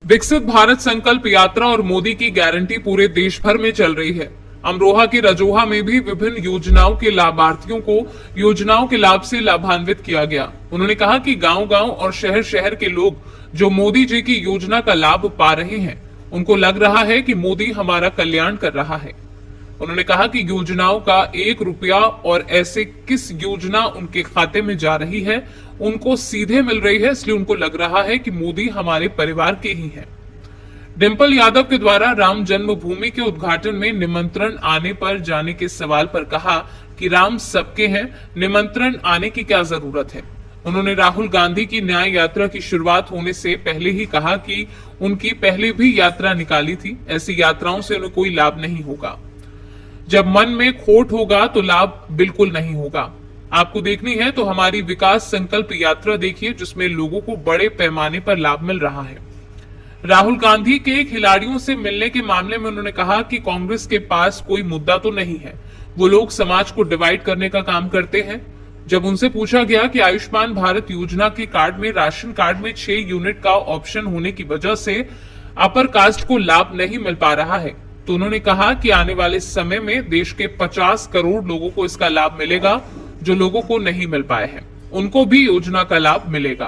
विकसित भारत संकल्प यात्रा और मोदी की गारंटी पूरे देश भर में चल रही है। अमरोहा की रजोहा में भी विभिन्न योजनाओं के लाभार्थियों को योजनाओं के लाभ से लाभान्वित किया गया। उन्होंने कहा कि गांव-गांव और शहर-शहर के लोग जो मोदी जी की योजना का लाभ पा रहे हैं, उनको लग रहा है कि मोदी हमारा कल्याण कर रहा है। उन्होंने कहा कि योजनाओं का 1 रुपया और ऐसे किस योजना उनके खाते में जा रही है, उनको सीधे मिल रही है, इसलिए उनको लग रहा है कि मोदी हमारे परिवार के ही हैं। डिंपल यादव के द्वारा राम जन्मभूमि के उद्घाटन में निमंत्रण आने पर जाने के सवाल पर कहा कि राम सबके हैं, निमंत्रण आने की क्या जरूरत है। उन्होंने राहुल गांधी की न्याय यात्रा की शुरुआत होने से पहले ही कहा कि उनकी पहले भी यात्रा निकाली थी, ऐसी यात्राओं से उन्हें कोई लाभ नहीं होगा। जब मन में खोट होगा तो लाभ बिल्कुल नहीं होगा। आपको देखनी है तो हमारी विकास संकल्प यात्रा देखिए, जिसमें लोगों को बड़े पैमाने पर लाभ मिल रहा है। राहुल गांधी के खिलाड़ियों से मिलने के मामले में उन्होंने कहा कि कांग्रेस के पास कोई मुद्दा तो नहीं है, वो लोग समाज को डिवाइड करने का काम करते हैं। जब उनसे पूछा गया कि आयुष्मान भारत योजना के कार्ड में राशन कार्ड में 6 यूनिट का ऑप्शन होने की वजह से अपर कास्ट को लाभ नहीं मिल पा रहा है, तो उन्होंने कहा कि आने वाले समय में देश के 50 करोड़ लोगों को इसका लाभ मिलेगा। जो लोगों को नहीं मिल पाए हैं, उनको भी योजना का लाभ मिलेगा।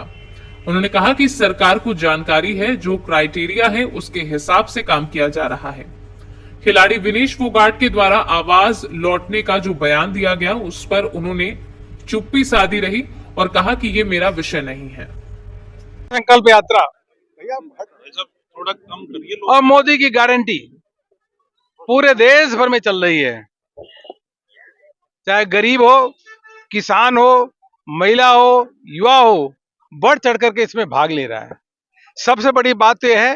उन्होंने कहा कि सरकार को जानकारी है, जो क्राइटेरिया है उसके हिसाब से काम किया जा रहा है। खिलाड़ी विनेश फोगाट के द्वारा आवाज लौटने का जो बयान दिया गया, उस पर उन्होंने चुप्पी साधी रही और कहा कि ये मेरा विषय नहीं है। संकल्प यात्रा थोड़ा कम करिए और मोदी की गारंटी पूरे देश भर में चल रही है। चाहे गरीब हो, किसान हो, महिला हो, युवा हो, बढ़ चढ़ करके इसमें भाग ले रहा है। सबसे बड़ी बात तो यह है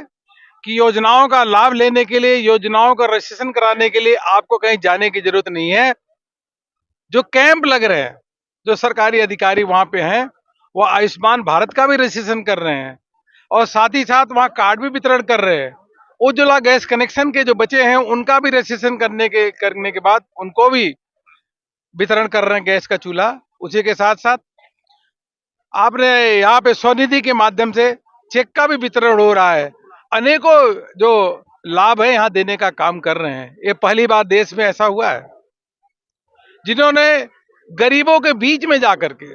कि योजनाओं का लाभ लेने के लिए, योजनाओं का रजिस्ट्रेशन कराने के लिए आपको कहीं जाने की जरूरत नहीं है। जो कैंप लग रहे हैं, जो सरकारी अधिकारी वहां पे हैं, वो आयुष्मान भारत का भी रजिस्ट्रेशन कर रहे हैं और साथ ही साथ वहां कार्ड भी वितरण कर रहे हैं। उज्ज्वला गैस कनेक्शन के जो बचे हैं, उनका भी रजिस्ट्रेशन करने के बाद उनको भी वितरण कर रहे हैं गैस का चूल्हा। उसी के साथ साथ आपने यहाँ पे स्वनिधि के माध्यम से चेक का भी वितरण हो रहा है। अनेकों जो लाभ है यहाँ देने का काम कर रहे हैं। ये पहली बार देश में ऐसा हुआ है, जिन्होंने गरीबों के बीच में जाकर के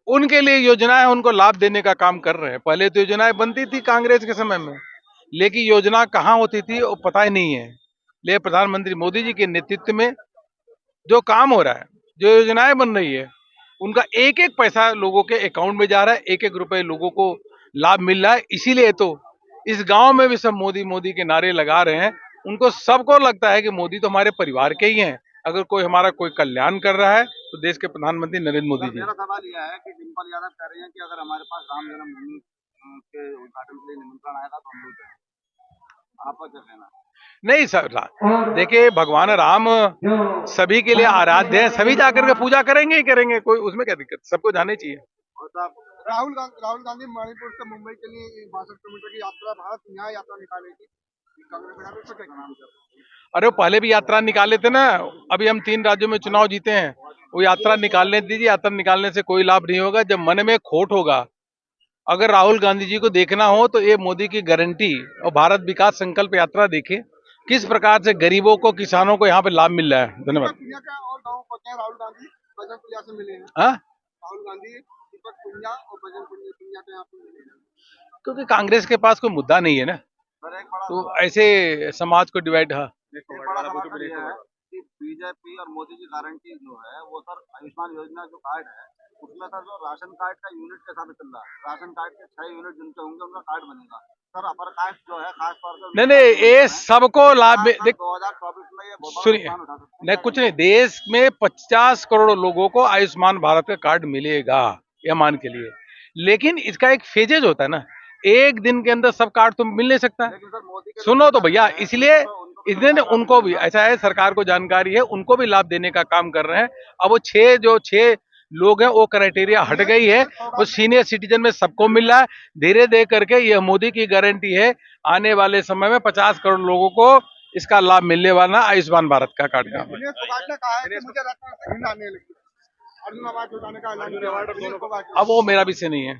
उनके लिए योजनाएं, उनको लाभ देने का काम कर रहे हैं। पहले तो योजनाएं बनती थी कांग्रेस के समय में, लेकिन योजना कहाँ होती थी वो पता ही नहीं है। लेकिन प्रधानमंत्री मोदी जी के नेतृत्व में जो काम हो रहा है, जो योजनाएं बन रही है, उनका एक एक पैसा लोगों के अकाउंट में जा रहा है, एक एक रुपए लोगों को लाभ मिल रहा है। इसीलिए तो इस गांव में भी सब मोदी मोदी के नारे लगा रहे हैं। उनको सबको लगता है कि मोदी तो हमारे परिवार के ही हैं। अगर कोई हमारा कोई कल्याण कर रहा है तो देश के प्रधानमंत्री नरेंद्र मोदी जी। मेरा सवाल यह है कि डिंपल यादव कह रही हैं कि अगर हमारे पास राम जन्मभूमि के उद्घाटन के लिए निमंत्रण आएगा तो हम लोग जाएंगे। आपका क्या कहना है? नहीं सर, देखिए भगवान राम सभी के लिए आराध्य है, सभी जाकर के पूजा करेंगे ही करेंगे, कोई उसमें क्या दिक्कत, सबको जाने चाहिए। और साहब, राहुल गांधी मणिपुर से मुंबई के लिए 62 किलोमीटर की यात्रा, भारत न्याय यात्रा निकालेगी। कांग्रेस का क्या नाम है? अरे वो पहले भी यात्रा निकाले थे ना, अभी हम 3 राज्यों में चुनाव जीते हैं, वो यात्रा निकालने दीजिए। यात्रा निकालने से कोई लाभ नहीं होगा। जब मन में खोट होगा, अगर राहुल गांधी जी को देखना हो तो ये मोदी की गारंटी और भारत विकास संकल्प यात्रा देखिए, किस प्रकार से गरीबों को, किसानों को यहाँ पे लाभ मिल रहा है। धन्यवाद। और गाँव पहुंचे हैं राहुल गांधी, बजरंग पुनिया से मिले हैं। हाँ, राहुल गांधी, दीपक पुनिया और बजरंग पुनिया तो यहाँ पे मिले हैं, क्योंकि कांग्रेस के पास कोई मुद्दा नहीं है ना, तो ऐसे समाज को डिवाइड। हाँ, कि बीजेपी और मोदी की गारंटी जो है वो सर आयुष्मान योजना जो कार्ड है, उसमें सर जो राशन कार्ड का यूनिट के साथ चल रहा है, राशन कार्ड के 6 यूनिट जिनके होंगे उनका कार्ड बनेगा। सर अपर कास्ट जो है खास तौर पर नहीं, ये सबको लाभ। 2024 में ये बहुत सुनिए, नहीं कुछ नहीं, देश में 50 करोड़ लोगों को आयुष्मान भारत का कार्ड मिलेगा, ये मान के लिए। लेकिन इसका एक फेजेज होता है ना, एक दिन के अंदर सब कार्ड तो मिल नहीं सकता। सुनो तो भैया, इसलिए उनको भी ऐसा है, सरकार को जानकारी है, उनको भी लाभ देने का काम कर रहे हैं। अब वो 6 लोग हैं, वो क्राइटेरिया हट गई है, वो सीनियर सिटीजन में सबको मिल रहा है। धीरे धीरे करके यह मोदी की गारंटी है, आने वाले समय में 50 करोड़ लोगों को इसका लाभ मिलने वाला आयुष्मान भारत का कार्ड का। अब वो मेरा विषय नहीं है।